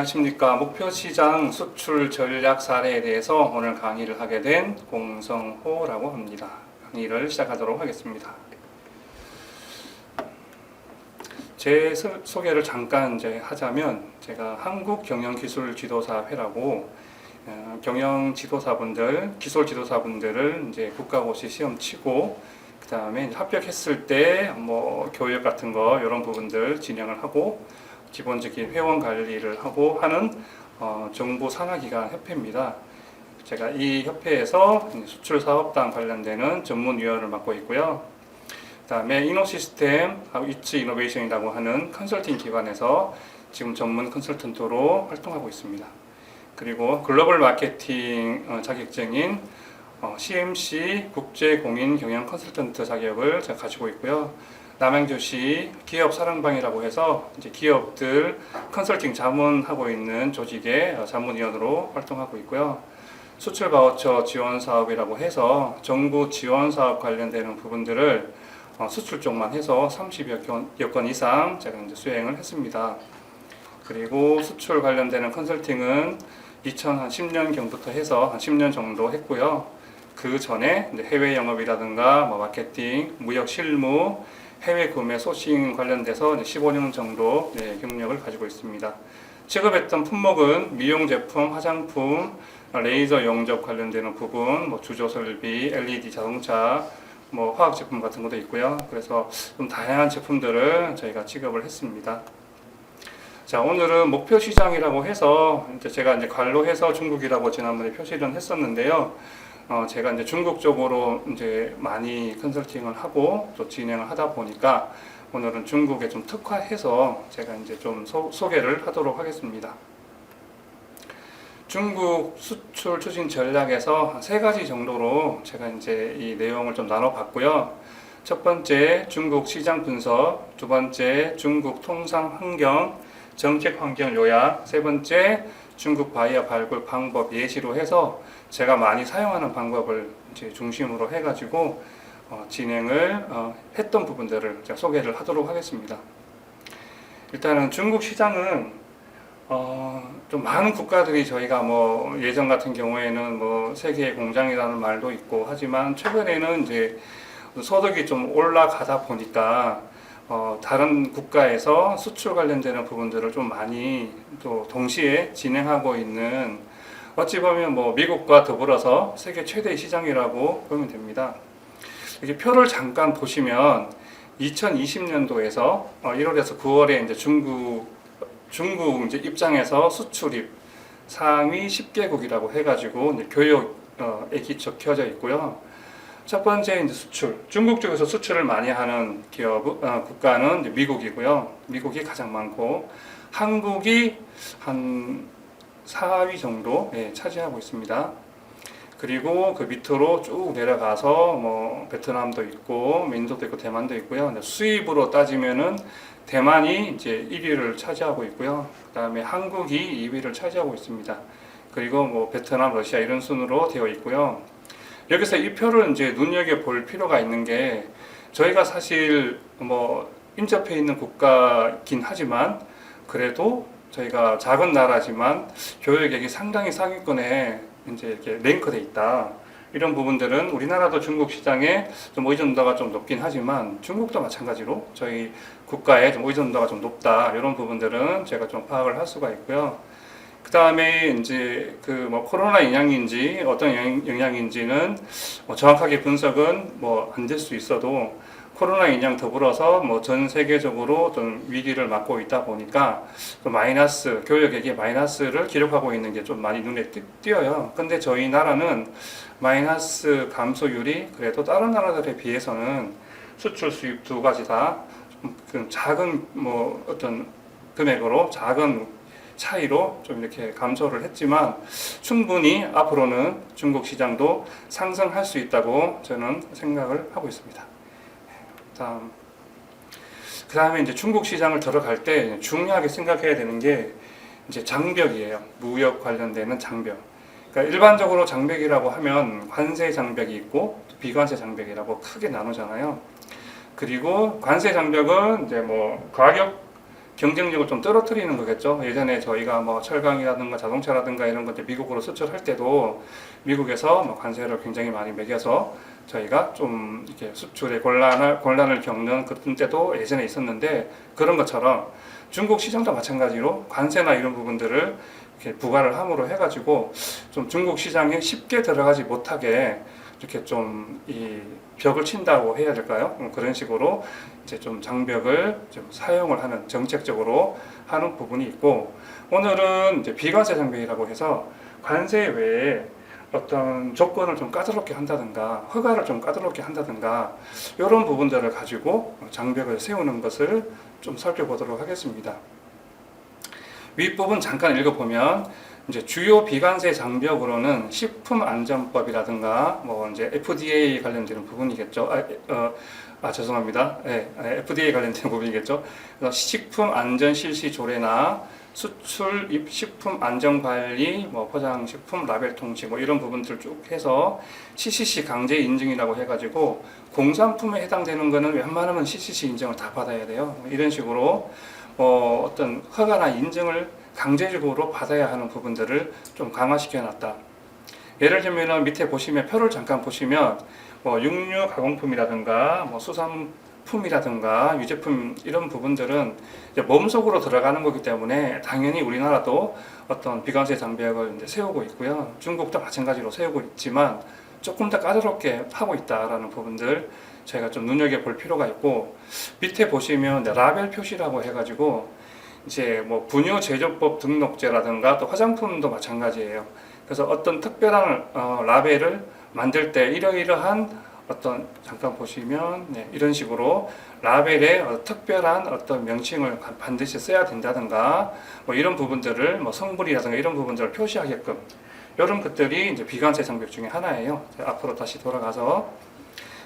안녕하십니까. 목표시장 수출 전략 사례에 대해서 오늘 강의를 하게 된 공성호라고 합니다. 강의를 시작하도록 하겠습니다. 제 소개를 잠깐 하자면, 제가 한국경영기술지도사회라고 경영지도사분들, 기술지도사분들을 국가고시 시험 치고 그 다음에 합격했을 때 교육 같은 거 이런 부분들 진행을 하고 기본적인 회원 관리를 하고 하는 정부 산하기관 협회입니다. 제가 이 협회에서 수출사업단 관련되는 전문위원을 맡고 있고요. 그 다음에 이노시스템, 이츠 이노베이션이라고 하는 컨설팅 기관에서 지금 전문 컨설턴트로 활동하고 있습니다. 그리고 글로벌 마케팅 자격증인 CMC 국제공인 경영 컨설턴트 자격을 제가 가지고 있고요. 남양주시 기업사랑방이라고 해서 기업들 컨설팅 자문하고 있는 조직의 자문위원으로 활동하고 있고요. 수출 바우처 지원 사업이라고 해서 정부 지원 사업 관련되는 부분들을 수출 쪽만 해서 30여 건 이상 제가 수행을 했습니다. 그리고 수출 관련되는 컨설팅은 2010년경부터 해서 한 10년 정도 했고요. 그 전에 해외 영업이라든가 마케팅, 무역 실무, 해외 구매 소싱 관련돼서 15년 정도 경력을 가지고 있습니다. 취급했던 품목은 미용 제품, 화장품, 레이저 용접 관련되는 부분, 주조 설비, LED 자동차, 화학 제품 같은 것도 있고요. 그래서 좀 다양한 제품들을 저희가 취급을 했습니다. 자, 오늘은 목표 시장이라고 해서 제가 관로해서 중국이라고 지난번에 표시를 했었는데요. 제가 중국 쪽으로 많이 컨설팅을 하고 또 진행을 하다 보니까 오늘은 중국에 좀 특화해서 제가 좀 소개를 하도록 하겠습니다. 중국 수출 추진 전략에서 세 가지 정도로 제가 이 내용을 좀 나눠봤고요. 첫 번째 중국 시장 분석, 두 번째 중국 통상 환경, 정책 환경 요약, 세 번째 중국 바이어 발굴 방법 예시로 해서 제가 많이 사용하는 방법을 중심으로 해가지고 진행을 했던 부분들을 제가 소개를 하도록 하겠습니다. 일단은 중국 시장은 좀 많은 국가들이 저희가 예전 같은 경우에는 세계의 공장이라는 말도 있고 하지만 최근에는 소득이 좀 올라가다 보니까 다른 국가에서 수출 관련되는 부분들을 좀 많이 또 동시에 진행하고 있는, 어찌 보면 미국과 더불어서 세계 최대 시장이라고 보면 됩니다. 이렇게 표를 잠깐 보시면 2020년도에서 1월에서 9월에 중국 입장에서 수출입 상위 10개국이라고 해가지고 교역에 적혀져 있고요. 첫 번째 수출, 중국 쪽에서 수출을 많이 하는 국가는 미국이고요. 미국이 가장 많고 한국이 한 4위 정도 차지하고 있습니다. 그리고 그 밑으로 쭉 내려가서 베트남도 있고 인도도 있고 대만도 있고요. 수입으로 따지면은 대만이 1위를 차지하고 있고요. 그 다음에 한국이 2위를 차지하고 있습니다. 그리고 베트남, 러시아 이런 순으로 되어 있고요. 여기서 이 표를 눈여겨볼 필요가 있는 게, 저희가 사실 인접해 있는 국가긴 하지만 그래도 저희가 작은 나라지만 교역액이 상당히 상위권에 이렇게 랭크돼 있다. 이런 부분들은 우리나라도 중국 시장에 좀 의존도가 좀 높긴 하지만 중국도 마찬가지로 저희 국가에 좀 의존도가 좀 높다. 이런 부분들은 제가 좀 파악을 할 수가 있고요. 그 다음에 코로나 영향인지 어떤 영향인지는 정확하게 분석은 안 될 수 있어도 코로나 영향 더불어서 전 세계적으로 좀 위기를 맞고 있다 보니까 교역액의 마이너스를 기록하고 있는 게 좀 많이 눈에 띄어요. 근데 저희 나라는 마이너스 감소율이 그래도 다른 나라들에 비해서는 수출 수입 두 가지 다 작은 어떤 금액으로 작은 차이로 좀 이렇게 감소를 했지만 충분히 앞으로는 중국 시장도 상승할 수 있다고 저는 생각을 하고 있습니다. 그 다음에 중국 시장을 들어갈 때 중요하게 생각해야 되는 게 장벽이에요. 무역 관련되는 장벽. 그러니까 일반적으로 장벽이라고 하면 관세 장벽이 있고 비관세 장벽이라고 크게 나누잖아요. 그리고 관세 장벽은 가격 경쟁력을 좀 떨어뜨리는 거겠죠. 예전에 저희가 뭐 철강이라든가 자동차라든가 이런 것들 미국으로 수출할 때도 미국에서 뭐 관세를 굉장히 많이 매겨서 저희가 좀 이렇게 수출에 곤란을 겪는 그런 때도 예전에 있었는데, 그런 것처럼 중국 시장도 마찬가지로 관세나 이런 부분들을 이렇게 부과를 함으로 해가지고 좀 중국 시장에 쉽게 들어가지 못하게 이렇게 좀 이 벽을 친다고 해야 될까요? 그런 식으로 이제 좀 장벽을 좀 사용을 하는, 정책적으로 하는 부분이 있고, 오늘은 이제 비관세 장벽이라고 해서 관세 외에 어떤 조건을 좀 까다롭게 한다든가 허가를 좀 까다롭게 한다든가 이런 부분들을 가지고 장벽을 세우는 것을 좀 살펴보도록 하겠습니다. 윗부분 잠깐 읽어보면 이제 주요 비관세 장벽으로는 식품안전법이라든가 뭐 이제 FDA 관련되는 부분이겠죠. 죄송합니다. FDA 관련되는 부분이겠죠. 그래서 식품안전실시조례나 수출 입 식품 안전관리, 뭐 포장식품 라벨 통지 뭐 이런 부분들 쭉 해서 CCC 강제 인증이라고 해가지고 공산품에 해당되는 거는 웬만하면 CCC 인증을 다 받아야 돼요. 이런 식으로 어떤 허가나 인증을 강제적으로 받아야 하는 부분들을 좀 강화시켜 놨다. 예를 들면 밑에 보시면 표를 잠깐 보시면 뭐 육류 가공품이라든가 뭐 수산품이라든가 유제품 이런 부분들은 이제 몸속으로 들어가는 거기 때문에 당연히 우리나라도 어떤 비관세 장벽을 이제 세우고 있고요. 중국도 마찬가지로 세우고 있지만 조금 더 까다롭게 하고 있다라는 부분들 저희가 좀 눈여겨볼 필요가 있고, 밑에 보시면 라벨 표시라고 해가지고 이제 뭐 분유 제조법 등록제라든가 또 화장품도 마찬가지예요. 그래서 어떤 특별한 라벨을 만들 때 이러이러한 어떤 잠깐 보시면 이런 식으로 라벨에 특별한 어떤 명칭을 반드시 써야 된다든가 뭐 이런 부분들을 뭐 성분이라든가 이런 부분들을 표시하게끔 이런 것들이 이제 비관세 장벽 중에 하나예요. 앞으로 다시 돌아가서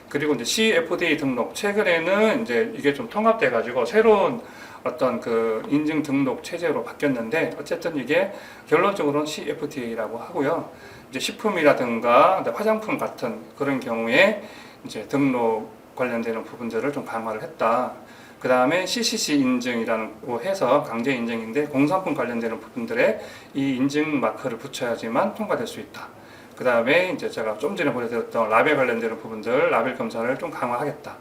그리고 이제 CFDA 등록 최근에는 이제 이게 좀 통합돼 가지고 새로운 어떤 그 인증 등록 체제로 바뀌었는데 어쨌든 이게 결론적으로는 CFDA라고 하고요. 이제 식품이라든가 화장품 같은 그런 경우에 이제 등록 관련되는 부분들을 좀 강화를 했다. 그 다음에 CCC 인증이라는 거 해서 강제 인증인데 공산품 관련되는 부분들에 이 인증 마크를 붙여야지만 통과될 수 있다. 그 다음에 이제 제가 좀 전에 보여드렸던 라벨 관련되는 부분들, 라벨 검사를 좀 강화하겠다.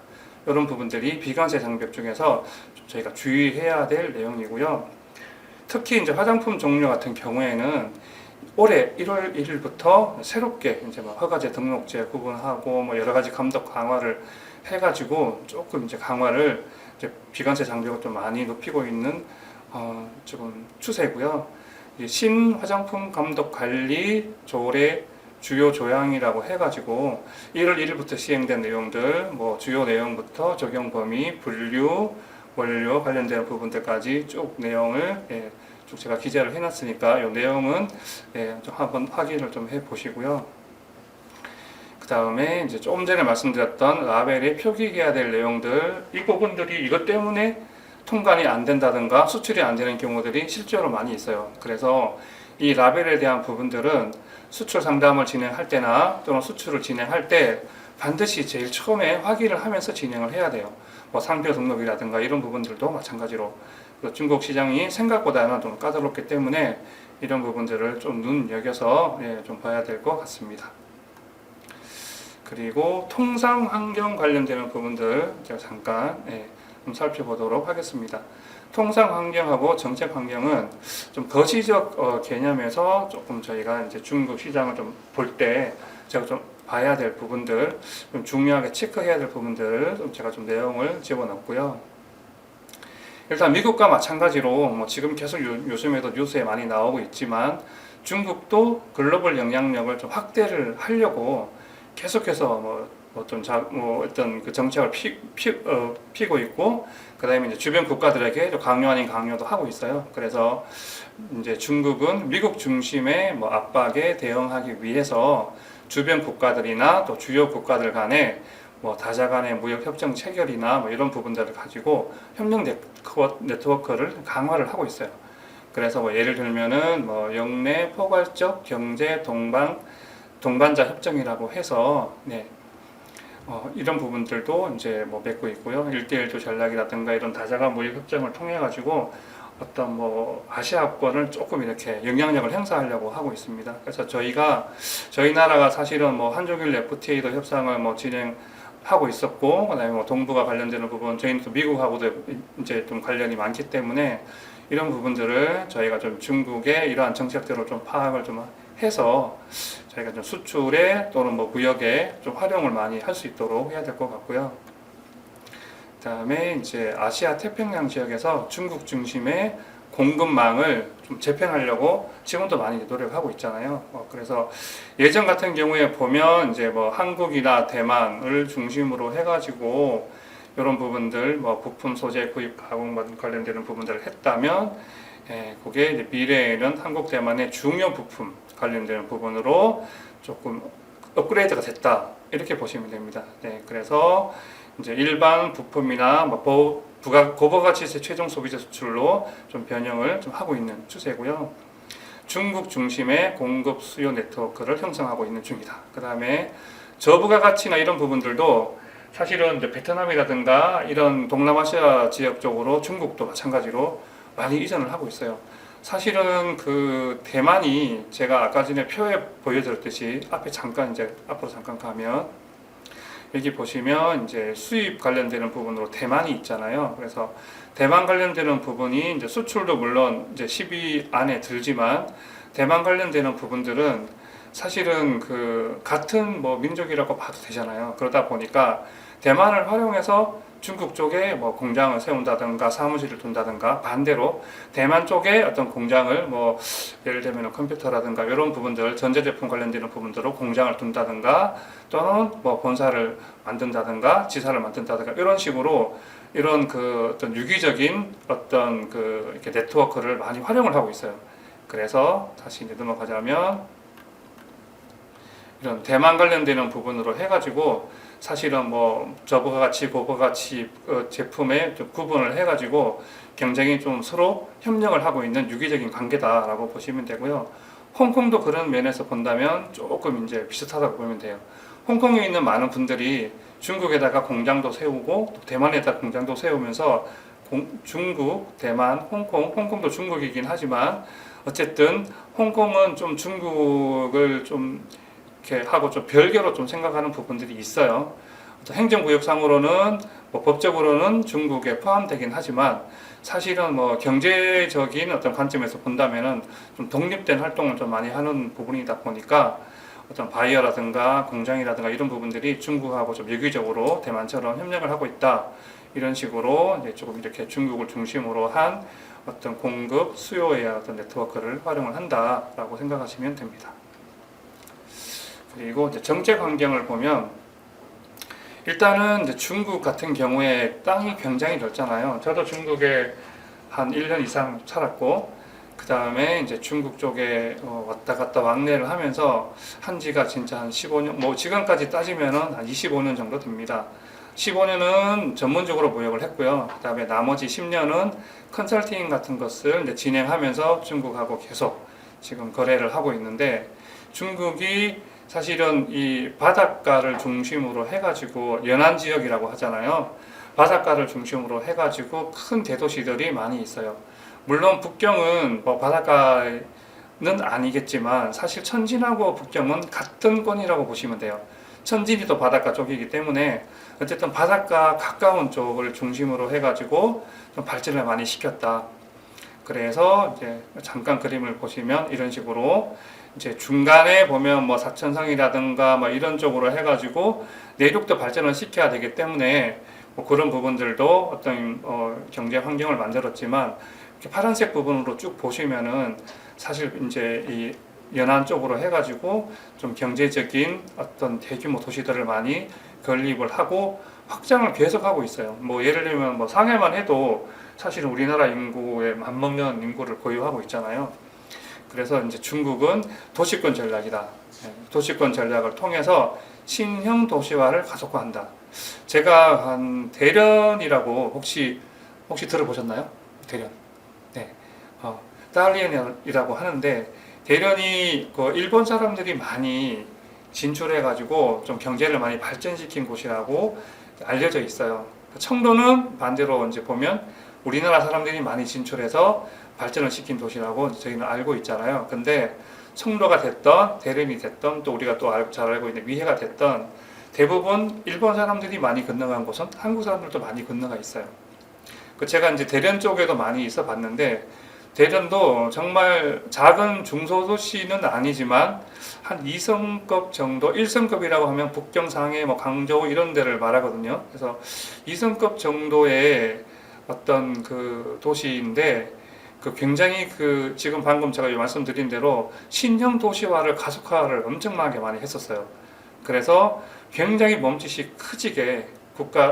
이런 부분들이 비관세 장벽 중에서 저희가 주의해야 될 내용이고요. 특히 이제 화장품 종류 같은 경우에는 올해 1월 1일부터 새롭게 이제 막 허가제 등록제 구분하고 뭐 여러 가지 감독 강화를 해가지고 조금 이제 강화를 이제 비관세 장벽을 좀 많이 높이고 있는 지금 추세고요. 신화장품 감독 관리 조례 주요 조항이라고 해가지고 1월 1일부터 시행된 내용들, 뭐 주요 내용부터 적용 범위, 분류, 원료 관련된 부분들까지 쭉 내용을 쭉 제가 기재를 해놨으니까 이 내용은 좀 한번 확인을 좀 해보시고요. 그 다음에 이제 조금 전에 말씀드렸던 라벨에 표기해야 될 내용들, 이 부분들이 이것 때문에 통관이 안 된다든가 수출이 안 되는 경우들이 실제로 많이 있어요. 그래서 이 라벨에 대한 부분들은 수출 상담을 진행할 때나 또는 수출을 진행할 때 반드시 제일 처음에 확인을 하면서 진행을 해야 돼요. 뭐 상표 등록이라든가 이런 부분들도 마찬가지로 중국 시장이 생각보다는 좀 까다롭기 때문에 이런 부분들을 좀 눈여겨서 좀 봐야 될 것 같습니다. 그리고 통상 환경 관련되는 부분들 제가 잠깐 좀 살펴보도록 하겠습니다. 통상 환경하고 정책 환경은 좀 거시적 개념에서 조금 저희가 이제 중국 시장을 좀 볼 때 제가 좀 봐야 될 부분들, 좀 중요하게 체크해야 될 부분들 좀 제가 좀 내용을 집어넣고요. 일단 미국과 마찬가지로 뭐 지금 계속 요즘에도 뉴스에 많이 나오고 있지만 중국도 글로벌 영향력을 좀 확대를 하려고 계속해서 어떤 그 정책을 피고 있고, 그 다음에 이제 주변 국가들에게 강요 아닌 강요도 하고 있어요. 그래서 이제 중국은 미국 중심의 압박에 대응하기 위해서 주변 국가들이나 또 주요 국가들 간에 다자 간의 무역 협정 체결이나 이런 부분들을 가지고 협력 네트워크를 강화를 하고 있어요. 그래서 예를 들면은 영내 포괄적 경제 동반자 협정이라고 해서 이런 부분들도 이제 맺고 있고요. 1대1조 전략이라든가 이런 다자간 무역 협정을 통해 가지고 어떤 뭐 아시아권을 조금 이렇게 영향력을 행사하려고 하고 있습니다. 그래서 저희 나라가 사실은 뭐 한중일 FTA도 협상을 뭐 진행하고 있었고, 그다음에 뭐 동북아 관련되는 부분, 저희는 또 미국하고도 이제 좀 관련이 많기 때문에 이런 부분들을 저희가 좀 중국의 이러한 정책들을 좀 파악을 좀 해서 저희가 좀 수출에 또는 뭐 무역에 좀 활용을 많이 할 수 있도록 해야 될 것 같고요. 그다음에 이제 아시아 태평양 지역에서 중국 중심의 공급망을 좀 재편하려고 지금도 많이 노력하고 있잖아요. 그래서 예전 같은 경우에 보면 이제 뭐 한국이나 대만을 중심으로 해가지고 이런 부분들 뭐 부품 소재 구입 가공 관련되는 부분들을 했다면, 그게 이제 미래에는 한국 대만의 중요 부품 관련되는 부분으로 조금 업그레이드가 됐다, 이렇게 보시면 됩니다. 네, 그래서 이제 일반 부품이나 뭐 고부가치세 최종 소비재 수출로 좀 변형을 좀 하고 있는 추세고요. 중국 중심의 공급 수요 네트워크를 형성하고 있는 중이다. 그 다음에 저부가가치나 이런 부분들도 사실은 이제 베트남이라든가 이런 동남아시아 지역 쪽으로 중국도 마찬가지로 많이 이전을 하고 있어요. 사실은 그 대만이 제가 아까 전에 표에 보여드렸듯이 앞으로 잠깐 가면 여기 보시면 이제 수입 관련되는 부분으로 대만이 있잖아요. 그래서 대만 관련되는 부분이 이제 수출도 물론 이제 10위 안에 들지만 대만 관련되는 부분들은 사실은 그 같은 뭐 민족이라고 봐도 되잖아요. 그러다 보니까 대만을 활용해서 중국 쪽에 뭐 공장을 세운다든가 사무실을 둔다든가, 반대로 대만 쪽에 어떤 공장을 뭐 예를 들면 컴퓨터라든가 이런 부분들, 전자제품 관련되는 부분들로 공장을 둔다든가, 또는 뭐 본사를 만든다든가 지사를 만든다든가, 이런 식으로 이런 그 어떤 유기적인 어떤 그 이렇게 네트워크를 많이 활용을 하고 있어요. 그래서 다시 이제 넘어가자면 이런 대만 관련되는 부분으로 해가지고 사실은 뭐 저부가가치, 고부가치 제품에 좀 구분을 해가지고 경쟁이 좀 서로 협력을 하고 있는 유기적인 관계다라고 보시면 되고요. 홍콩도 그런 면에서 본다면 조금 이제 비슷하다고 보면 돼요. 홍콩에 있는 많은 분들이 중국에다가 공장도 세우고 대만에다 공장도 세우면서 중국, 대만, 홍콩도 중국이긴 하지만 어쨌든 홍콩은 좀 중국을 좀 이렇게 하고 좀 별개로 좀 생각하는 부분들이 있어요. 행정구역상으로는 뭐 법적으로는 중국에 포함되긴 하지만 사실은 뭐 경제적인 어떤 관점에서 본다면은 좀 독립된 활동을 좀 많이 하는 부분이다 보니까 어떤 바이어라든가 공장이라든가 이런 부분들이 중국하고 좀 유기적으로 대만처럼 협력을 하고 있다, 이런 식으로 이제 조금 이렇게 중국을 중심으로 한 어떤 공급 수요의 어떤 네트워크를 활용을 한다라고 생각하시면 됩니다. 그리고 이제 정책 환경을 보면 일단은 이제 중국 같은 경우에 땅이 굉장히 넓잖아요. 저도 중국에 한 1년 이상 살았고, 그 다음에 이제 중국 쪽에 왔다 갔다 왕래를 하면서 한 지가 진짜 한 15년, 뭐 지금까지 따지면은 한 25년 정도 됩니다. 15년은 전문적으로 무역을 했고요. 그 다음에 나머지 10년은 컨설팅 같은 것을 이제 진행하면서 중국하고 계속 지금 거래를 하고 있는데, 중국이 사실은 이 바닷가를 중심으로 해가지고 연안 지역이라고 하잖아요. 바닷가를 중심으로 해가지고 큰 대도시들이 많이 있어요. 물론 북경은 뭐 바닷가는 아니겠지만 사실 천진하고 북경은 같은 권이라고 보시면 돼요. 천진이 또 바닷가 쪽이기 때문에 어쨌든 바닷가 가까운 쪽을 중심으로 해가지고 좀 발전을 많이 시켰다. 그래서 이제 잠깐 그림을 보시면 이런 식으로 이제 중간에 보면 뭐 사천성이라든가 뭐 이런 쪽으로 해가지고 내륙도 발전을 시켜야 되기 때문에 뭐 그런 부분들도 어떤 경제 환경을 만들었지만, 이렇게 파란색 부분으로 쭉 보시면은 사실 이제 이 연안 쪽으로 해가지고 좀 경제적인 어떤 대규모 도시들을 많이 건립을 하고 확장을 계속하고 있어요. 뭐 예를 들면 뭐 상해만 해도 사실은 우리나라 인구에 맞먹는 인구를 보유하고 있잖아요. 그래서 이제 중국은 도시권 전략이다. 도시권 전략을 통해서 신형 도시화를 가속화한다. 제가 한 대련이라고 혹시 들어보셨나요? 대련. 네. 딸리엔이라고 하는데, 대련이 그 일본 사람들이 많이 진출해가지고 좀 경제를 많이 발전시킨 곳이라고 알려져 있어요. 청도는 반대로 이제 보면 우리나라 사람들이 많이 진출해서 발전을 시킨 도시라고 저희는 알고 있잖아요. 근데 청로가 됐던 대련이 됐던 또 우리가 또 잘 알고 있는 위해가 됐던 대부분 일본 사람들이 많이 건너간 곳은 한국 사람들도 많이 건너가 있어요. 그 제가 이제 대련 쪽에도 많이 있어 봤는데 대련도 정말 작은 중소도시는 아니지만 한 2성급 정도, 1성급이라고 하면 북경, 상해, 뭐 강저우 이런 데를 말하거든요. 그래서 2성급 정도의 어떤 그 도시인데 그 굉장히 그 지금 방금 제가 말씀드린 대로 신형 도시화를 가속화를 엄청나게 많이 했었어요. 그래서 굉장히 몸짓이 크지게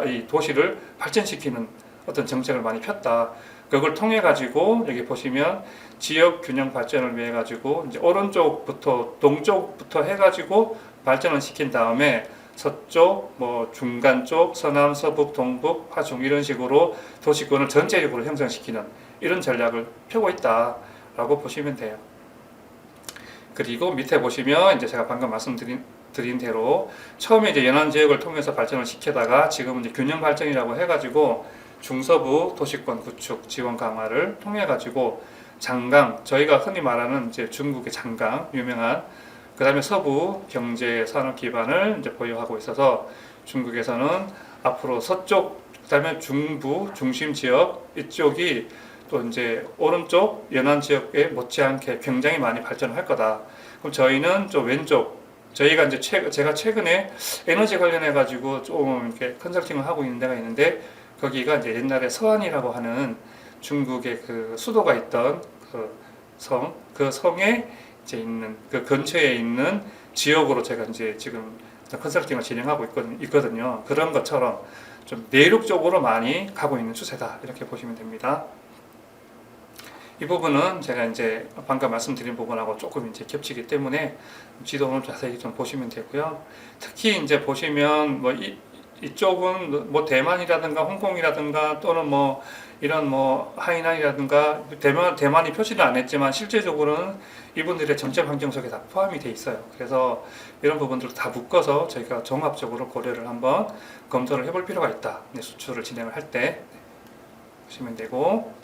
이 도시를 발전시키는 어떤 정책을 많이 폈다. 그걸 통해 가지고 여기 보시면 지역 균형 발전을 위해 가지고 이제 오른쪽부터 동쪽부터 해 가지고 발전을 시킨 다음에 서쪽, 뭐 중간 쪽, 서남, 서북, 동북, 하중 이런 식으로 도시권을 전체적으로 형성시키는 이런 전략을 펴고 있다라고 보시면 돼요. 그리고 밑에 보시면 이제 제가 방금 말씀드린 대로 처음에 이제 연안 지역을 통해서 발전을 시키다가 지금은 이제 균형 발전이라고 해가지고 중서부 도시권 구축 지원 강화를 통해 가지고 장강, 저희가 흔히 말하는 이제 중국의 장강 유명한 그 다음에 서부 경제 산업 기반을 이제 보유하고 있어서 중국에서는 앞으로 서쪽, 그 다음에 중부 중심 지역 이쪽이 또 이제 오른쪽 연안 지역에 못지않게 굉장히 많이 발전을 할 거다. 그럼 저희는 좀 왼쪽, 저희가 이제 제가 최근에 에너지 관련해 가지고 좀 이렇게 컨설팅을 하고 있는 데가 있는데 거기가 이제 옛날에 서안이라고 하는 중국의 그 수도가 있던 그 성에 이제 있는 그 근처에 있는 지역으로 제가 이제 지금 컨설팅을 진행하고 있거든요. 그런 것처럼 좀 내륙 쪽으로 많이 가고 있는 추세다 이렇게 보시면 됩니다. 이 부분은 제가 이제 방금 말씀드린 부분하고 조금 이제 겹치기 때문에 지도를 자세히 좀 보시면 되고요. 특히 이제 보시면 뭐 이쪽은 뭐 대만이라든가 홍콩이라든가 또는 뭐 이런 뭐 하이난이라든가 대만이 표시를 안 했지만 실제적으로는 이분들의 정책 환경 속에 다 포함이 돼 있어요. 그래서 이런 부분들을 다 묶어서 저희가 종합적으로 고려를 한번 검토를 해볼 필요가 있다. 수출을 진행을 할 때 보시면 되고,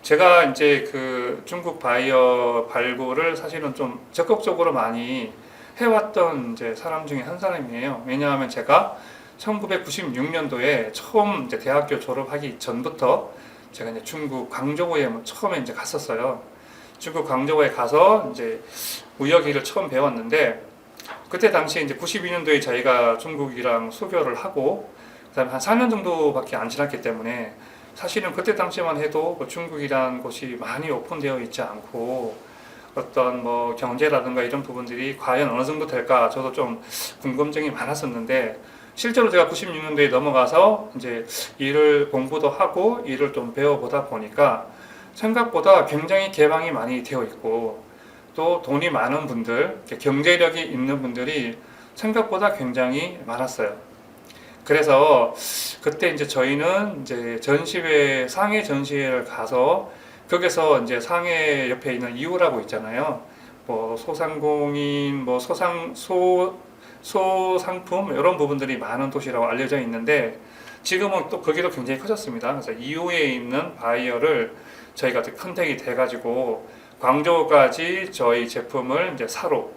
제가 이제 그 중국 바이어 발굴을 사실은 좀 적극적으로 많이 해왔던 이제 사람 중에 한 사람이에요. 왜냐하면 제가 1996년도에 처음 이제 대학교 졸업하기 전부터 제가 이제 중국 광저우에 처음에 이제 갔었어요. 중국 광저우에 가서 이제 무역 일을 처음 배웠는데 그때 당시에 이제 92년도에 저희가 중국이랑 수교를 하고 그다음에 한 4년 정도밖에 안 지났기 때문에 사실은 그때 당시만 해도 뭐 중국이라는 곳이 많이 오픈되어 있지 않고 어떤 뭐 경제라든가 이런 부분들이 과연 어느 정도 될까 저도 좀 궁금증이 많았었는데 실제로 제가 96년도에 넘어가서 이제 일을 공부도 하고 일을 좀 배워보다 보니까 생각보다 굉장히 개방이 많이 되어 있고 또 돈이 많은 분들, 경제력이 있는 분들이 생각보다 굉장히 많았어요. 그래서 그때 이제 저희는 이제 전시회, 상해 전시회를 가서 거기서 이제 상해 옆에 있는 이우라고 있잖아요. 뭐 소상공인, 뭐 소상품 이런 부분들이 많은 도시라고 알려져 있는데 지금은 또 거기도 굉장히 커졌습니다. 그래서 이후에 있는 바이어를 저희가 컨택이 돼가지고 광저우까지 저희 제품을 이제 사러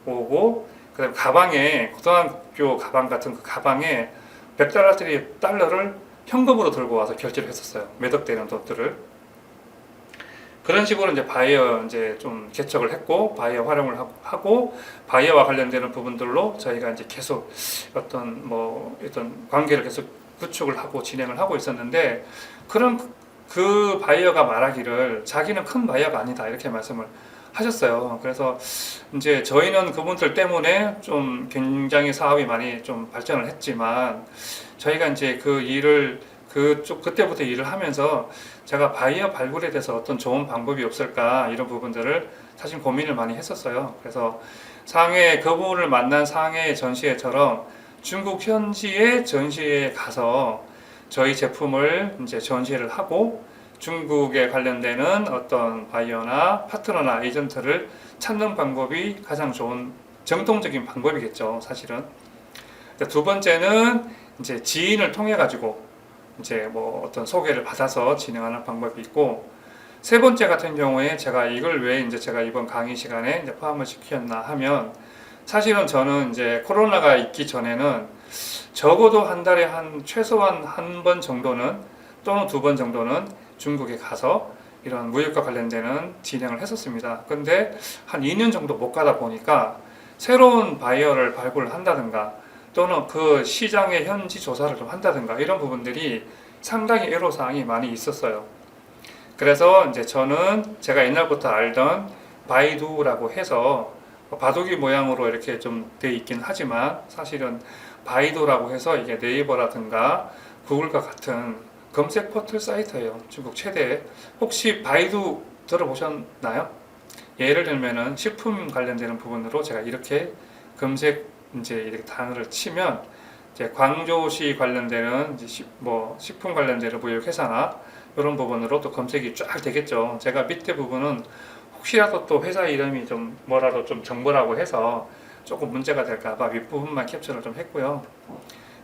오고 그다음에 가방에 고등학교 가방 같은 그 가방에 100달러를 현금으로 들고 와서 결제를 했었어요. 매덕 되는 돈들을. 그런 식으로 이제 바이어 이제 좀 개척을 했고 바이어 활용을 하고 바이어와 관련되는 부분들로 저희가 이제 계속 어떤 관계를 계속 구축을 하고 진행을 하고 있었는데 그런 그 바이어가 말하기를 자기는 큰 바이어가 아니다 이렇게 말씀을 하셨어요. 그래서 이제 저희는 그분들 때문에 좀 굉장히 사업이 많이 좀 발전을 했지만 저희가 이제 그 일을 그때부터 일을 하면서 제가 바이어 발굴에 대해서 어떤 좋은 방법이 없을까 이런 부분들을 사실 고민을 많이 했었어요. 그래서 그분을 만난 상해 전시회처럼 중국 현지의 전시회에 가서 저희 제품을 이제 전시회를 하고 중국에 관련되는 어떤 바이어나 파트너나 에이전트를 찾는 방법이 가장 좋은 정통적인 방법이겠죠, 사실은. 두 번째는 이제 지인을 통해 가지고 이제 뭐 어떤 소개를 받아서 진행하는 방법이 있고, 세 번째 같은 경우에 제가 이걸 왜 이제 제가 이번 강의 시간에 이제 포함을 시켰나 하면, 사실은 저는 이제 코로나가 있기 전에는 적어도 한 달에 최소한 한 번 정도는 또는 두 번 정도는 중국에 가서 이런 무역과 관련되는 진행을 했었습니다. 근데 한 2년 정도 못 가다 보니까 새로운 바이어를 발굴한다든가 또는 그 시장의 현지 조사를 좀 한다든가 이런 부분들이 상당히 애로사항이 많이 있었어요. 그래서 이제 저는 제가 옛날부터 알던 바이두라고 해서 바둑이 모양으로 이렇게 좀 돼 있긴 하지만 사실은 바이두라고 해서 이게 네이버라든가 구글과 같은 검색 포털 사이트예요. 중국 최대. 혹시 바이두 들어보셨나요? 예를 들면은 식품 관련되는 부분으로 제가 이렇게 검색 이제 이렇게 단어를 치면 이제 광저우시 관련되는 이제 뭐 식품 관련되는 무역 회사나 이런 부분으로 또 검색이 쫙 되겠죠. 제가 밑에 부분은 혹시라도 또 회사 이름이 좀 뭐라도 좀 정보라고 해서 조금 문제가 될까봐 윗부분만 캡처를 좀 했고요.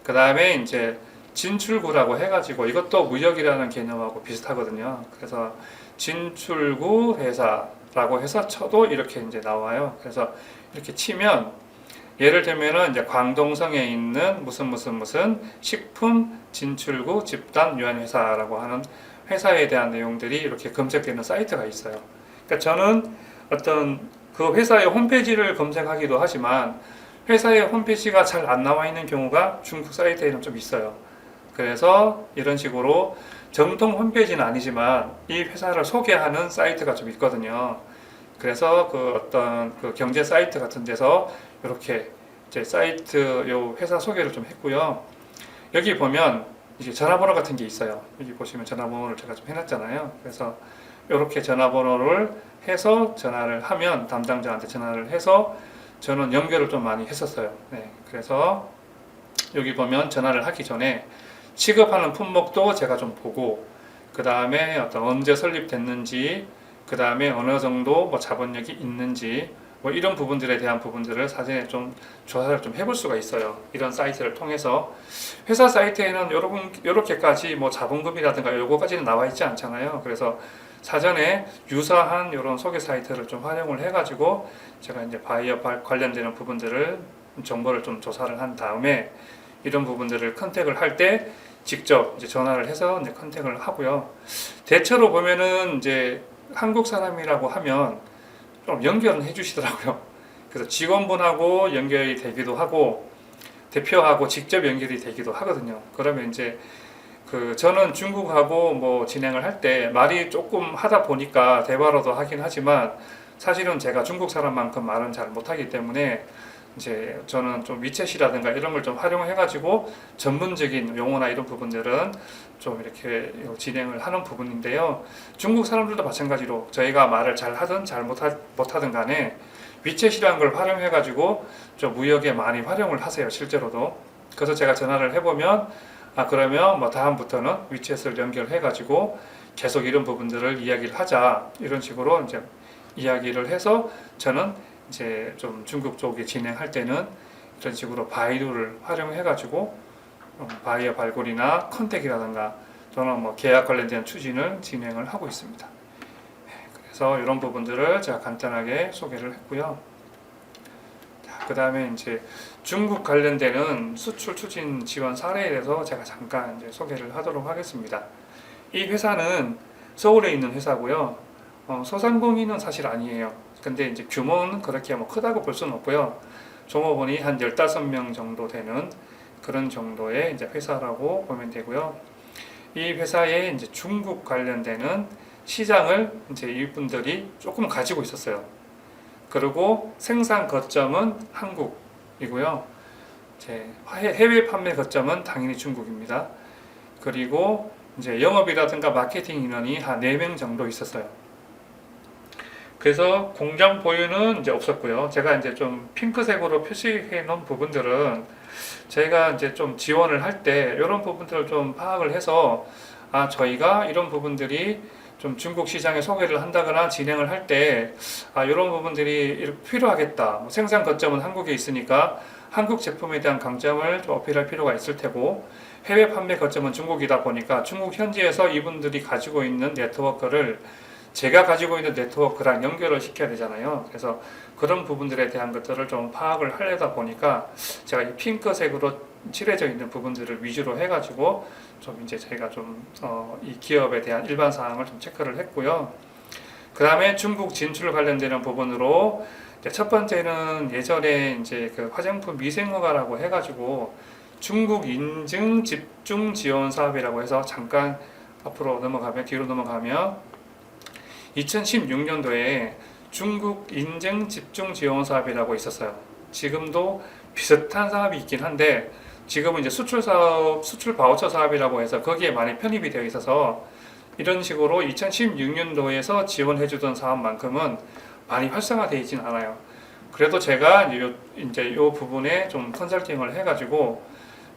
그 다음에 이제 진출구라고 해가지고 이것도 무역이라는 개념하고 비슷하거든요. 그래서 진출구 회사라고 해서 쳐도 이렇게 이제 나와요. 그래서 이렇게 치면 예를 들면은 이제 광동성에 있는 무슨 식품 진출구 집단 유한 회사라고 하는 회사에 대한 내용들이 이렇게 검색되는 사이트가 있어요. 그러니까 저는 어떤 그 회사의 홈페이지를 검색하기도 하지만 회사의 홈페이지가 잘 안 나와 있는 경우가 중국 사이트에는 좀 있어요. 그래서 이런 식으로 정통 홈페이지는 아니지만 이 회사를 소개하는 사이트가 좀 있거든요. 그래서 그 어떤 그 경제 사이트 같은 데서 이렇게 이제 사이트 요 회사 소개를 좀 했고요. 여기 보면 이제 전화번호 같은 게 있어요. 여기 보시면 전화번호를 제가 좀 해놨잖아요. 그래서 이렇게 전화번호를 해서 전화를 하면 담당자한테 전화를 해서 저는 연결을 좀 많이 했었어요. 네, 그래서 여기 보면 전화를 하기 전에 취급하는 품목도 제가 좀 보고 그 다음에 어떤 언제 설립됐는지 그 다음에 어느 정도 뭐 자본력이 있는지 뭐 이런 부분들에 대한 부분들을 사전에 좀 조사를 좀 해볼 수가 있어요. 이런 사이트를 통해서 회사 사이트에는 요렇게까지 뭐 자본금이라든가 요거까지는 나와 있지 않잖아요. 그래서 사전에 유사한 이런 소개 사이트를 좀 활용을 해가지고 제가 이제 바이어 관련되는 부분들을 정보를 좀 조사를 한 다음에 이런 부분들을 컨택을 할 때 직접 이제 전화를 해서 이제 컨택을 하고요. 대체로 보면은 이제 한국 사람이라고 하면 좀 연결은 해주시더라고요. 그래서 직원분하고 연결이 되기도 하고 대표하고 직접 연결이 되기도 하거든요. 그러면 이제 그 저는 중국하고 뭐 진행을 할 때 말이 조금 하다 보니까 대화로도 하긴 하지만 사실은 제가 중국 사람만큼 말은 잘 못하기 때문에 이제 저는 좀 위챗이라든가 이런 걸 좀 활용해가지고 전문적인 용어나 이런 부분들은 좀 이렇게 진행을 하는 부분인데요. 중국 사람들도 마찬가지로 저희가 말을 잘 하든 잘 못하든 간에 위챗이라는 걸 활용해가지고 좀 무역에 많이 활용을 하세요, 실제로도. 그래서 제가 전화를 해보면 그러면 뭐 다음부터는 위챗을 연결해가지고 계속 이런 부분들을 이야기를 하자 이런 식으로 이제 이야기를 해서 저는 이제 좀 중국 쪽에 진행할 때는 이런 식으로 바이두를 활용해가지고 바이어 발굴이나 컨택이라든가 또는 뭐 계약 관련된 추진을 진행을 하고 있습니다. 그래서 이런 부분들을 제가 간단하게 소개를 했고요. 그 다음에 이제 중국 관련되는 수출 추진 지원 사례에 대해서 제가 잠깐 이제 소개를 하도록 하겠습니다. 이 회사는 서울에 있는 회사고요. 소상공인은 사실 아니에요. 근데 이제 규모는 그렇게 뭐 크다고 볼 수는 없고요. 종업원이 한 15명 정도 되는 그런 정도의 이제 회사라고 보면 되고요. 이 회사에 이제 중국 관련되는 시장을 이제 이분들이 조금 가지고 있었어요. 그리고 생산 거점은 한국이고요. 이제 해외 판매 거점은 당연히 중국입니다. 그리고 이제 영업이라든가 마케팅 인원이 한 4명 정도 있었어요. 그래서 공장 보유는 이제 없었고요. 제가 이제 좀 핑크색으로 표시해 놓은 부분들은 저희가 이제 좀 지원을 할 때 이런 부분들을 좀 파악을 해서 저희가 이런 부분들이 좀 중국 시장에 소개를 한다거나 진행을 할 때 이런 부분들이 필요하겠다. 뭐 생산 거점은 한국에 있으니까 한국 제품에 대한 강점을 좀 어필할 필요가 있을 테고 해외 판매 거점은 중국이다 보니까 중국 현지에서 이분들이 가지고 있는 네트워크를 제가 가지고 있는 네트워크랑 연결을 시켜야 되잖아요. 그래서 그런 부분들에 대한 것들을 좀 파악을 하려다 보니까 제가 이 핑크색으로 칠해져 있는 부분들을 위주로 해가지고 좀 이제 저희가 좀 이 기업에 대한 일반 사항을 좀 체크를 했고요. 그 다음에 중국 진출 관련되는 부분으로 첫 번째는 예전에 이제 그 화장품 위생허가라고 해가지고 중국 인증 집중 지원 사업이라고 해서 잠깐 앞으로 넘어가면 뒤로 넘어가면 2016년도에 중국 인증 집중 지원 사업이라고 있었어요. 지금도 비슷한 사업이 있긴 한데 지금은 이제 수출 사업, 수출 바우처 사업이라고 해서 거기에 많이 편입이 되어 있어서 이런 식으로 2016년도에서 지원해주던 사업만큼은 많이 활성화되어 있진 않아요. 그래도 제가 이제 요 부분에 좀 컨설팅을 해가지고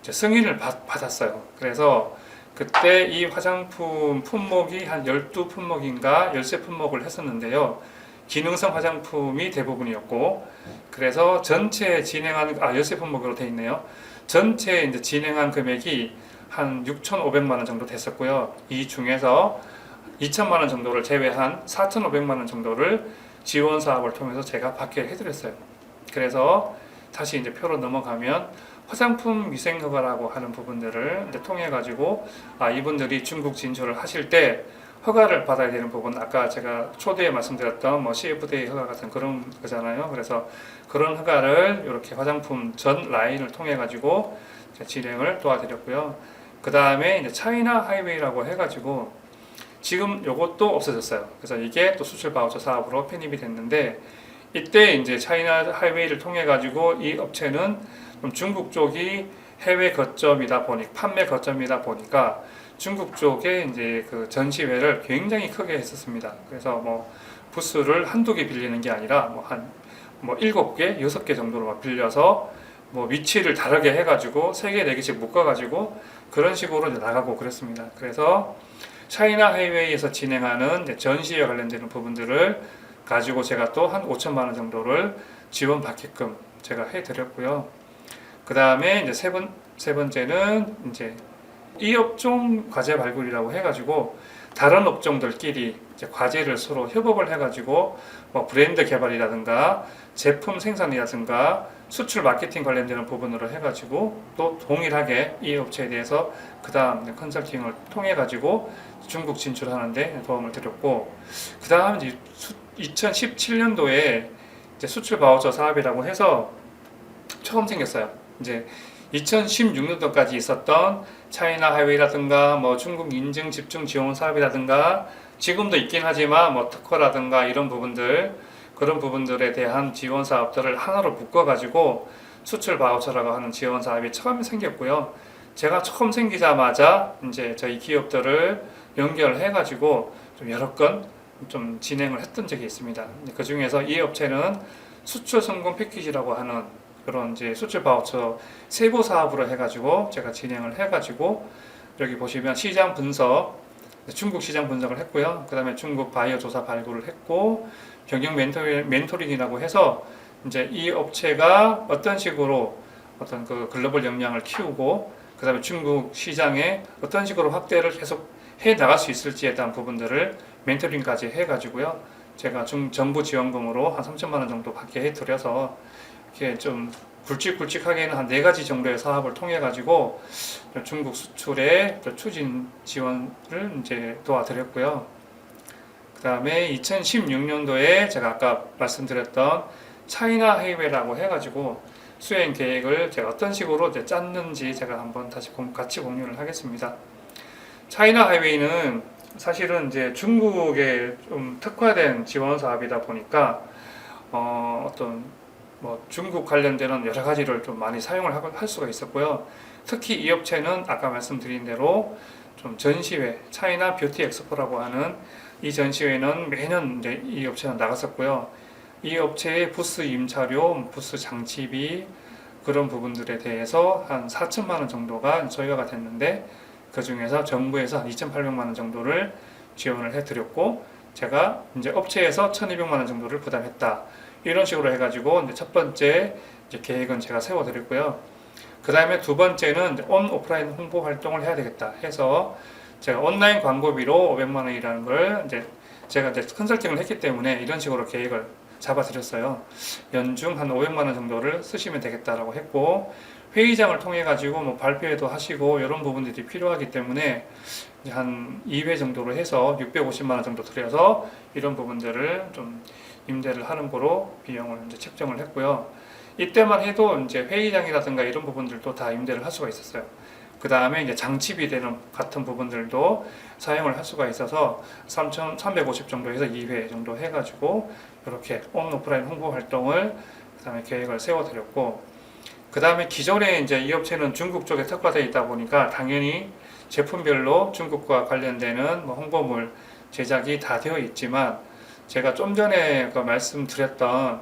이제 승인을 받았어요. 그래서 그때 이 화장품 품목이 한 12품목인가 13품목을 했었는데요. 기능성 화장품이 대부분이었고, 그래서 전체 진행한, 13품목으로 되어 있네요. 전체 이제 진행한 금액이 한 6,500만 원 정도 됐었고요. 이 중에서 2천만 원 정도를 제외한 4,500만 원 정도를 지원 사업을 통해서 제가 받게 해드렸어요. 그래서 다시 이제 표로 넘어가면 화장품 위생허가라고 하는 부분들을 이제 통해 가지고 이분들이 중국 진출을 하실 때 허가를 받아야 되는 부분, 아까 제가 초대에 말씀드렸던 뭐 CFDA 허가 같은 그런 거잖아요. 그래서 그런 허가를 이렇게 화장품 전 라인을 통해 가지고 진행을 도와드렸고요. 그 다음에 이제 차이나 하이웨이라고 해가지고 지금 요것도 없어졌어요. 그래서 이게 또 수출 바우처 사업으로 편입이 됐는데 이때 이제 차이나 하이웨이를 통해 가지고 이 업체는 좀 중국 쪽이 해외 거점이다 보니 판매 거점이다 보니까 중국 쪽에 이제 그 전시회를 굉장히 크게 했었습니다. 그래서 뭐 부스를 한두 개 빌리는 게 아니라 뭐 한 뭐 7개, 6개 정도로 막 빌려서 뭐 위치를 다르게 해가지고 3개, 4개씩 묶어가지고 그런 식으로 이제 나가고 그랬습니다. 그래서 차이나 하이웨이에서 진행하는 이제 전시에 관련되는 부분들을 가지고 제가 또 한 5천만 원 정도를 지원받게끔 제가 해드렸고요. 그 다음에 이제 세 번째는 이제 이 업종 과제 발굴이라고 해가지고 다른 업종들끼리 이제 과제를 서로 협업을 해가지고 뭐 브랜드 개발이라든가 제품 생산이라든가 수출 마케팅 관련되는 부분으로 해가지고 또 동일하게 이 업체에 대해서 그 다음 컨설팅을 통해 가지고 중국 진출하는데 도움을 드렸고, 그 다음 이제 2017년도에 이제 수출 바우처 사업이라고 해서 처음 생겼어요. 이제 2016년도까지 있었던 차이나 하이웨이라든가 뭐 중국 인증 집중 지원 사업이라든가 지금도 있긴 하지만 뭐 특허라든가 이런 부분들, 그런 부분들에 대한 지원 사업들을 하나로 묶어 가지고 수출 바우처라고 하는 지원 사업이 처음 생겼고요. 제가 처음 생기자마자 이제 저희 기업들을 연결해 가지고 좀 여러 건 좀 진행을 했던 적이 있습니다. 그 중에서 이 업체는 수출 성공 패키지라고 하는 그런 이제 수출 바우처 세부 사업으로 해가지고 제가 진행을 해가지고 여기 보시면 시장 분석, 중국 시장 분석을 했고요. 그 다음에 중국 바이어 조사 발굴을 했고 경영 멘토링이라고 해서 이제 이 업체가 어떤 식으로 어떤 그 글로벌 역량을 키우고 그 다음에 중국 시장에 어떤 식으로 확대를 계속 해 나갈 수 있을지에 대한 부분들을 멘토링까지 해가지고요. 제가 정부 지원금으로 한 3천만 원 정도 받게 해드려서 이렇게 좀 굵직굵직하게는 한 4가지 정도의 사업을 통해 가지고 중국 수출의 추진 지원을 이제 도와드렸고요. 그 다음에 2016년도에 제가 아까 말씀드렸던 차이나 하이웨이라고 해가지고 수행 계획을 제가 어떤 식으로 이제 짰는지 제가 한번 다시 같이 공유를 하겠습니다. 차이나 하이웨이는 사실은 이제 중국에 좀 특화된 지원 사업이다 보니까 어떤 뭐 중국 관련되는 여러 가지를 좀 많이 사용을 할 수가 있었고요. 특히 이 업체는 아까 말씀드린 대로 좀 전시회, 차이나 뷰티 엑스포라고 하는 이 전시회는 매년 이제 이 업체는 나갔었고요. 이 업체의 부스 임차료, 부스 장치비 그런 부분들에 대해서 한 4천만 원 정도가 소요가 됐는데 그 중에서 정부에서 한 2,800만 원 정도를 지원을 해드렸고 제가 이제 업체에서 1,200만 원 정도를 부담했다. 이런 식으로 해가지고 이제 첫 번째 이제 계획은 제가 세워드렸고요. 그 다음에 두 번째는 온 오프라인 홍보 활동을 해야 되겠다 해서 제가 온라인 광고비로 500만 원이라는 걸 이제 제가 이제 컨설팅을 했기 때문에 이런 식으로 계획을 잡아드렸어요. 연중 한 500만 원 정도를 쓰시면 되겠다라고 했고, 회의장을 통해 가지고 뭐 발표회도 하시고 이런 부분들이 필요하기 때문에 한 2회 정도로 해서 650만 원 정도 들여서 이런 부분들을 좀 임대를 하는 거로 비용을 이제 책정을 했고요. 이때만 해도 이제 회의장이라든가 이런 부분들도 다 임대를 할 수가 있었어요. 그 다음에 이제 장치비 되는 같은 부분들도 사용을 할 수가 있어서 3,350 정도 해서 2회 정도 해가지고 이렇게 온 오프라인 홍보 활동을 그 다음에 계획을 세워드렸고, 그 다음에 기존에 이제 이 업체는 중국 쪽에 특화되어 있다 보니까 당연히 제품별로 중국과 관련되는 뭐 홍보물 제작이 다 되어 있지만, 제가 좀 전에 그 말씀드렸던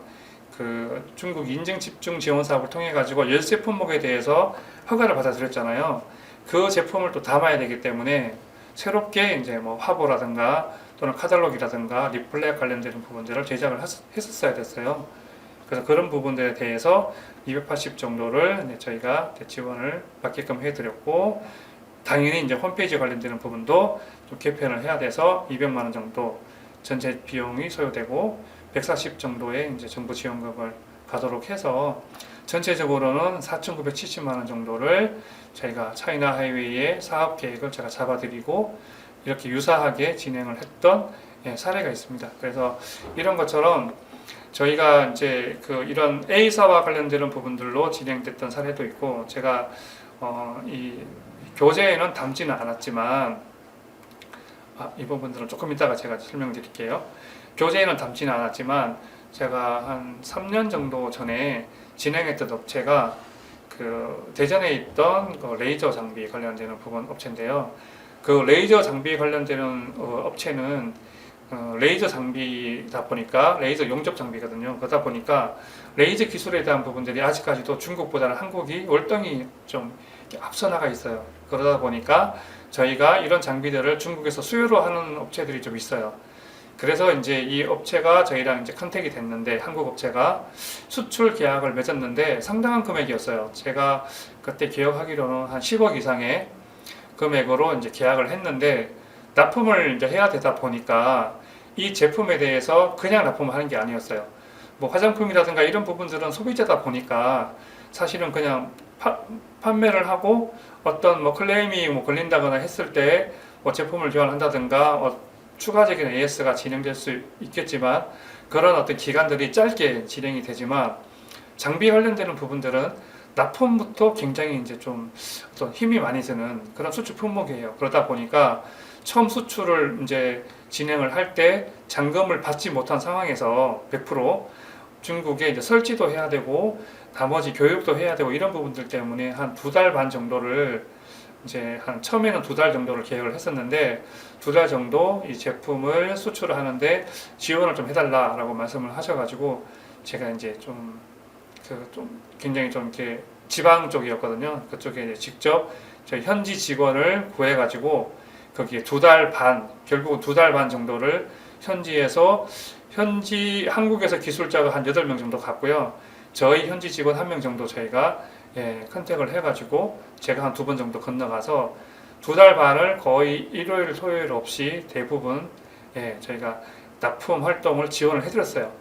그 중국 인증 집중 지원 사업을 통해 가지고 열쇠 품목에 대해서 허가를 받아들였잖아요. 그 제품을 또 담아야 되기 때문에 새롭게 이제 뭐 화보라든가 또는 카탈로그라든가 리플렛 관련되는 부분들을 제작을 했었어야 됐어요. 그래서 그런 부분들에 대해서 280 정도를 저희가 지원을 받게끔 해드렸고, 당연히 이제 홈페이지 관련되는 부분도 좀 개편을 해야 돼서 200만 원 정도 전체 비용이 소요되고 140 정도의 이제 정부 지원금을 가도록 해서 전체적으로는 4,970만 원 정도를 저희가 차이나 하이웨이의 사업 계획을 제가 잡아드리고 이렇게 유사하게 진행을 했던 사례가 있습니다. 그래서 이런 것처럼 저희가 이제 그 이런 A사와 관련되는 부분들로 진행됐던 사례도 있고, 제가 이 교재에는 담지는 않았지만 이 부분들은 조금 이따가 제가 설명드릴게요. 교재에는 담지는 않았지만 제가 한 3년 정도 전에 진행했던 업체가 그 대전에 있던 그 레이저 장비 관련되는 부분 업체인데요. 그 레이저 장비 관련되는 업체는 레이저 장비다 보니까 레이저 용접 장비거든요. 그러다 보니까 레이저 기술에 대한 부분들이 아직까지도 중국보다는 한국이 월등히 좀 앞서 나가 있어요. 그러다 보니까 저희가 이런 장비들을 중국에서 수요로 하는 업체들이 좀 있어요. 그래서 이제 이 업체가 저희랑 이제 컨택이 됐는데, 한국 업체가 수출 계약을 맺었는데 상당한 금액이었어요. 제가 그때 기억하기로는 한 10억 이상의 금액으로 이제 계약을 했는데, 납품을 이제 해야 되다 보니까 이 제품에 대해서 그냥 납품을 하는 게 아니었어요. 뭐 화장품이라든가 이런 부분들은 소비자다 보니까 사실은 그냥 판매를 하고 어떤 뭐 클레임이 뭐 걸린다거나 했을 때 뭐 제품을 교환한다든가 추가적인 AS가 진행될 수 있겠지만, 그런 어떤 기간들이 짧게 진행이 되지만 장비 관련되는 부분들은 납품부터 굉장히 이제 좀 어떤 힘이 많이 드는 그런 수출 품목이에요. 그러다 보니까 처음 수출을 이제 진행을 할 때 잔금을 받지 못한 상황에서 100% 중국에 이제 설치도 해야 되고 나머지 교육도 해야 되고 이런 부분들 때문에 한 2달 반 정도를 이제 한 처음에는 2달 정도를 계획을 했었는데 2달 정도 이 제품을 수출을 하는데 지원을 좀 해달라라고 말씀을 하셔가지고 제가 이제 좀 굉장히 좀 이렇게 지방 쪽이었거든요. 그쪽에 이제 직접 저희 현지 직원을 구해가지고 거기에 2달 반, 결국은 2달 반 정도를 한국에서 기술자가 한 8명 정도 갔고요. 저희 현지 직원 1명 정도 저희가 컨택을 해가지고 제가 한 2번 정도 건너가서 2달 반을 거의 일요일, 토요일 없이 대부분 저희가 납품 활동을 지원을 해드렸어요.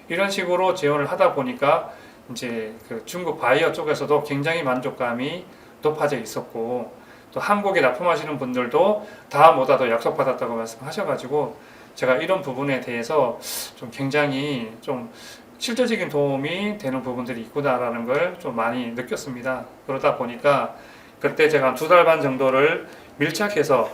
이런 식으로 지원을 하다 보니까 이제 그 중국 바이어 쪽에서도 굉장히 만족감이 높아져 있었고, 또 한국에 납품하시는 분들도 다음 오다도 약속받았다고 말씀하셔가지고 제가 이런 부분에 대해서 좀 굉장히 좀 실질적인 도움이 되는 부분들이 있구나라는 걸 좀 많이 느꼈습니다. 그러다 보니까 그때 제가 2달 반 정도를 밀착해서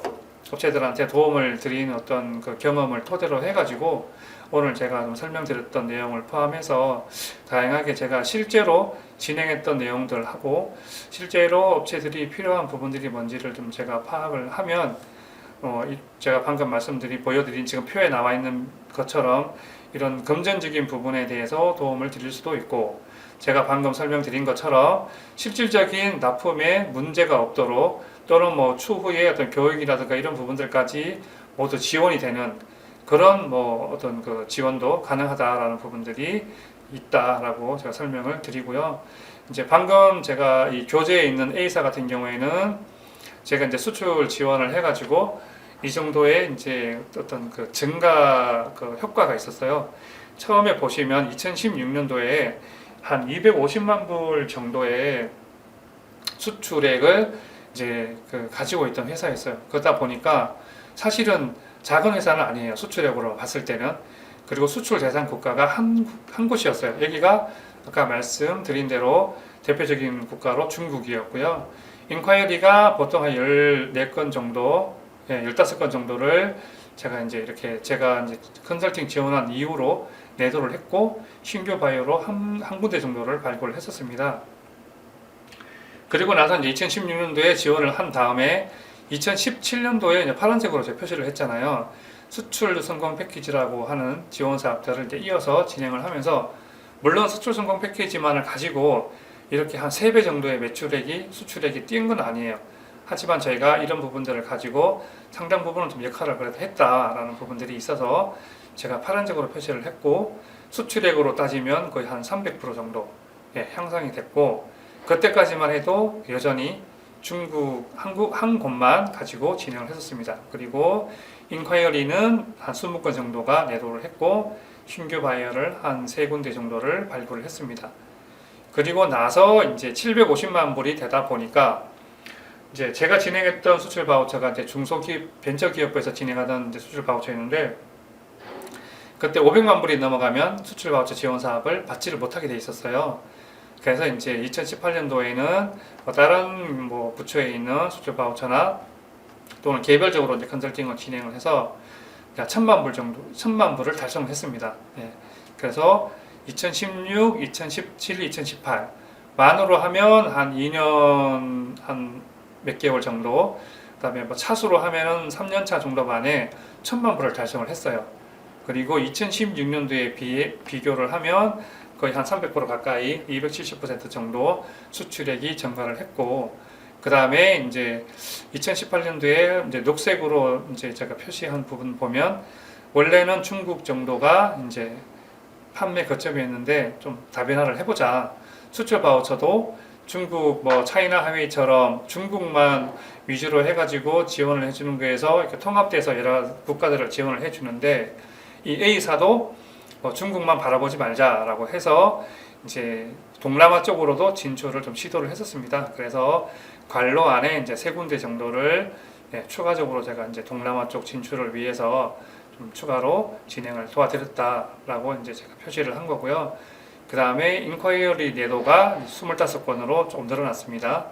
업체들한테 도움을 드리는 어떤 그 경험을 토대로 해가지고 오늘 제가 좀 설명드렸던 내용을 포함해서 다양하게 제가 실제로 진행했던 내용들하고 실제로 업체들이 필요한 부분들이 뭔지를 좀 제가 파악을 하면 제가 방금 보여드린 지금 표에 나와 있는 것처럼 이런 금전적인 부분에 대해서 도움을 드릴 수도 있고, 제가 방금 설명드린 것처럼 실질적인 납품에 문제가 없도록 또는 뭐 추후에 어떤 교육이라든가 이런 부분들까지 모두 지원이 되는 그런 뭐 어떤 그 지원도 가능하다라는 부분들이 있다라고 제가 설명을 드리고요. 이제 방금 제가 이 교재에 있는 A사 같은 경우에는 제가 이제 수출 지원을 해가지고 이 정도의 이제 어떤 그 증가 그 효과가 있었어요. 처음에 보시면 2016년도에 한 250만 불 정도의 수출액을 이제 그 가지고 있던 회사였어요. 그러다 보니까 사실은 작은 회사는 아니에요. 수출액으로 봤을 때는. 그리고 수출 대상 국가가 한 곳이었어요. 여기가 아까 말씀드린 대로 대표적인 국가로 중국이었고요. 인콰이어리가 보통 한 14건 정도, 15건 정도를 제가 이제 컨설팅 지원한 이후로 내도를 했고, 신규 바이오로 한 군데 정도를 발굴을 했었습니다. 그리고 나서 이제 2016년도에 지원을 한 다음에 2017년도에 이제 파란색으로 제가 표시를 했잖아요. 수출 성공 패키지라고 하는 지원 사업들을 이제 이어서 진행을 하면서, 물론 수출 성공 패키지만을 가지고 이렇게 한 3배 정도의 수출액이 뛴 건 아니에요. 하지만 저희가 이런 부분들을 가지고 상당 부분은 좀 역할을 그래도 했다라는 부분들이 있어서 제가 파란색으로 표시를 했고, 수출액으로 따지면 거의 한 300% 정도 향상이 됐고, 그때까지만 해도 여전히 중국, 한국 한 곳만 가지고 진행을 했었습니다. 그리고 인콰이어리는 한 20건 정도가 내도를 했고, 신규 바이어를 한 3군데 정도를 발굴을 했습니다. 그리고 나서 이제 750만 불이 되다 보니까 이제 제가 진행했던 수출 바우처가 이제 중소기업 벤처기업부에서 진행하던 이제 수출 바우처였는데, 그때 500만 불이 넘어가면 수출 바우처 지원 사업을 받지를 못하게 돼 있었어요. 그래서 이제 2018년도에는 다른 부처에 있는 수출 바우처나 또는 개별적으로 이제 컨설팅을 진행을 해서 1,000만 불 정도, 1,000만 불을 달성을 했습니다. 그래서 2016, 2017, 2018 만으로 하면 한 2년 한 몇 개월 정도, 그다음에 차수로 하면은 3년 차 정도 만에 1,000만 불을 달성을 했어요. 그리고 2016년도에 비교를 하면 거의 한 300% 가까이 270% 정도 수출액이 증가를 했고, 그 다음에 이제 2018년도에 이제 녹색으로 이제 제가 표시한 부분 보면, 원래는 중국 정도가 이제 판매 거점이었는데 좀 다변화를 해보자. 수출 바우처도 중국 차이나 하웨이처럼 중국만 위주로 해가지고 지원을 해주는 거에서 이렇게 통합돼서 여러 국가들을 지원을 해주는데, 이 A사도 중국만 바라보지 말자라고 해서 이제 동남아 쪽으로도 진출을 좀 시도를 했었습니다. 그래서 관로 안에 이제 3군데 정도를 추가적으로 제가 이제 동남아 쪽 진출을 위해서 좀 추가로 진행을 도와드렸다라고 이제 제가 표시를 한 거고요. 그 다음에 인콰이어리 내도가 25건으로 좀 늘어났습니다.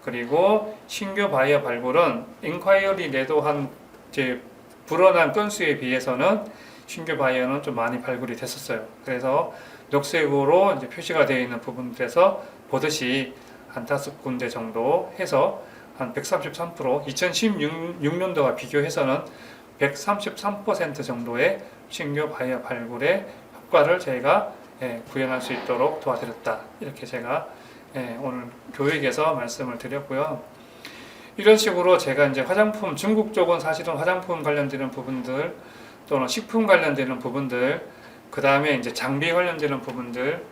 그리고 신규 바이어 발굴은 인콰이어리 내도한 이제 불어난 건수에 비해서는 신규 바이어는 좀 많이 발굴이 됐었어요. 그래서 녹색으로 이제 표시가 되어 있는 부분들에서 보듯이 한 5군데 정도 해서 한 133%, 2016년도와 비교해서는 133% 정도의 신규 바이어 발굴의 효과를 저희가 구현할 수 있도록 도와드렸다. 이렇게 제가 오늘 교육에서 말씀을 드렸고요. 이런 식으로 제가 이제 화장품, 중국 쪽은 사실은 화장품 관련되는 부분들, 또는 식품 관련되는 부분들, 그 다음에 이제 장비 관련되는 부분들,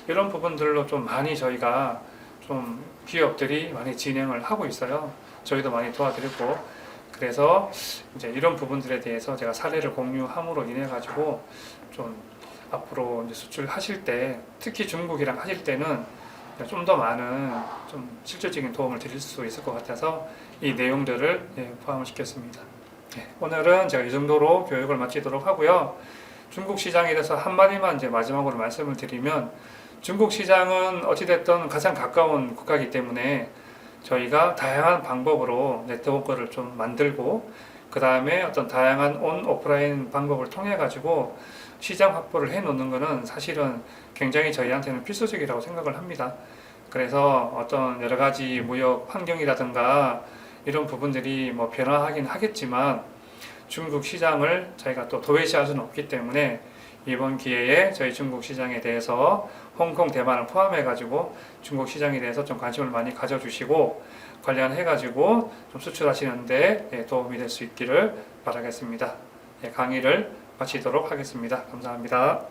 이런 부분들로 좀 많이 저희가 좀 기업들이 많이 진행을 하고 있어요. 저희도 많이 도와드렸고, 그래서 이제 이런 부분들에 대해서 제가 사례를 공유함으로 인해 가지고 좀 앞으로 이제 수출하실 때, 특히 중국이랑 하실 때는 좀 더 많은 좀 실질적인 도움을 드릴 수 있을 것 같아서 이 내용들을 포함을 시켰습니다. 오늘은 제가 이 정도로 교육을 마치도록 하고요. 중국 시장에 대해서 한마디만 이제 마지막으로 말씀을 드리면, 중국 시장은 어찌됐든 가장 가까운 국가이기 때문에 저희가 다양한 방법으로 네트워크를 좀 만들고, 그 다음에 어떤 다양한 온 오프라인 방법을 통해 가지고 시장 확보를 해 놓는 것은 사실은 굉장히 저희한테는 필수적이라고 생각을 합니다. 그래서 어떤 여러 가지 무역 환경이라든가 이런 부분들이 변화하긴 하겠지만, 중국 시장을 저희가 또 도외시할 수는 없기 때문에 이번 기회에 저희 중국 시장에 대해서 홍콩, 대만을 포함해 가지고 중국 시장에 대해서 좀 관심을 많이 가져주시고, 관련해 가지고 좀 수출하시는데 도움이 될 수 있기를 바라겠습니다. 강의를 마치도록 하겠습니다. 감사합니다.